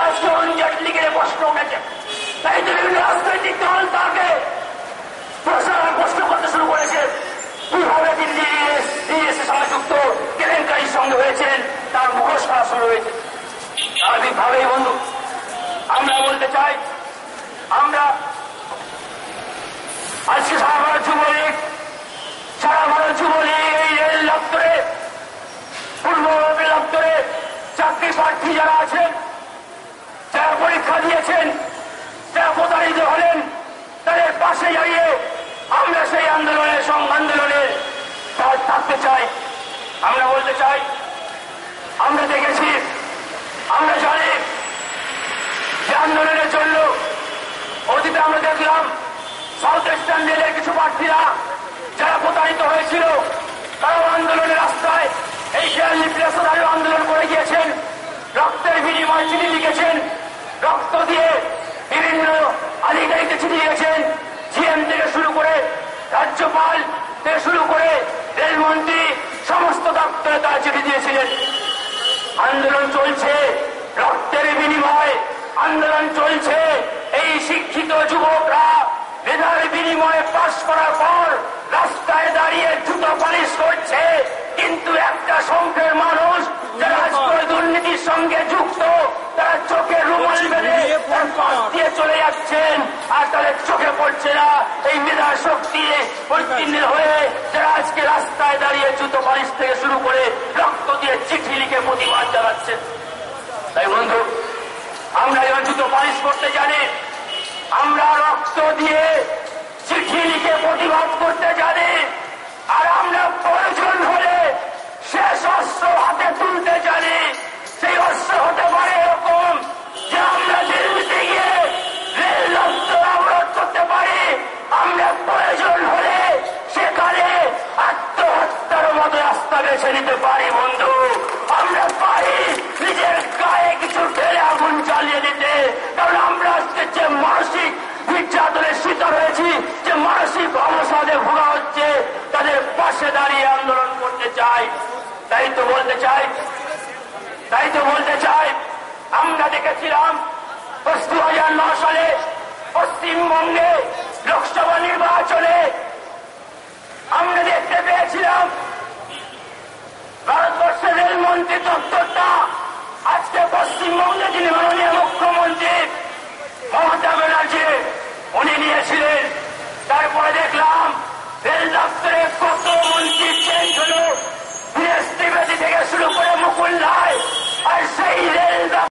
আজকে অরুণ জেটলিকে প্রশ্ন উঠেছে, তাই তো বিভিন্ন রাজনৈতিক দল তাকে প্রশ্ন করতে শুরু করেছে কিভাবে দিল্লি ডিএসএর সঙ্গে যুক্ত কেলেঙ্কারির সঙ্গে হয়েছেন, তার মুখোশ করা শুরু হয়েছে। স্বাভাবিকভাবেই বন্ধু আমরা বলতে চাই, আমরা আজকে সারা ভারত যুবলীগ এই রেল দপ্তরে পূর্ব দপ্তরে চাকরি প্রার্থী যারা আছেন, যারা পরীক্ষা দিয়েছেন, যারা প্রতারিত হলেন, তাদের পাশে দাঁড়িয়ে আমরা সেই আন্দোলনের থাকতে চাই। আমরা বলতে চাই, আমরা দেখেছি, আমরা জানি যে আন্দোলনের জন্য অতীতে আমরা দেখলাম সাউথ ইস্টার্ন রেলের কিছু প্রার্থীরা যারা প্রতারিত হয়েছিল, তারাও আন্দোলনের রাস্তায় এই খেয়ালি প্রেসদারিও আন্দোলন করে গিয়েছেন, রক্তের বিনিময়ে চিঠি লিখেছেন, রক্ত দিয়ে বিভিন্ন আধিকারিককে চিঠি লিখেছেন, জিএম থেকে শুরু করে রাজ্যপাল থেকে শুরু করে রেলমন্ত্রী সমস্ত দপ্তরে তারা চিঠি দিয়েছিলেন। আন্দোলন চলছে, রক্তের বিনিময়ে আন্দোলন চলছে। এই শিক্ষিত যুবকরা মেধার বিনিময়ে পাশ করার পর রাস্তায় দাঁড়িয়ে জুতো পালিশ করছে, কিন্তু একটা সংখ্যের মানুষ যারা আজকে দুর্নীতির সঙ্গে যুক্ত, তারা চোখে রুমাল বেঁধে তার পাশ দিয়ে চলে যাচ্ছেন, আর তাদের চোখে পড়ছে না এই মেধার শক্তি পরিচ্ছিন্ন হয়ে যারা আজকে রাস্তায় দাঁড়িয়ে জুতো পালিশ থেকে শুরু করে রক্ত দিয়ে চিঠি লিখে প্রতিবাদ জানাচ্ছেন। তাই বন্ধু, আমরা যখন জুতো পালিশ করতে জানি, আমরা রক্ত দিয়ে চিঠি লিখে প্রতিবাদ করতে জানি, আর আমরা প্রয়োজন হলে শেষ অস্ত্র হাতে তুলতে জানি। সেই অস্ত্র হতে পারে এরকম যে আমরা দিল্লিতে গিয়ে রেল দপ্তর অবরোধ করতে পারি, আমরা প্রয়োজন হলে সেখানে আত্মহত্যার মতো রাস্তা বেছে নিতে পারি। বন্ধু, আমরা পারি নিজের গায়ে কিছু ঢেলে আগুন জ্বালিয়ে দিতে, কারণ আমরা আজকে যে মানসিক নির্যাতনের শিকার হয়েছি, যে মানসিক অবসাদে ভোগা হচ্ছে, তাদের পাশে দাঁড়িয়ে আন্দোলন করতে চাই। তাই তো বলতে চাই আমরা দেখেছিলাম 2009 সালে পশ্চিমবঙ্গে লোকসভা নির্বাচনে আমরা দেখতে পেয়েছিলাম ভারতবর্ষের রেলমন্ত্রী দপ্তরটা আজকে পশ্চিমবঙ্গে যিনি মাননীয় মুখ্যমন্ত্রী মমতা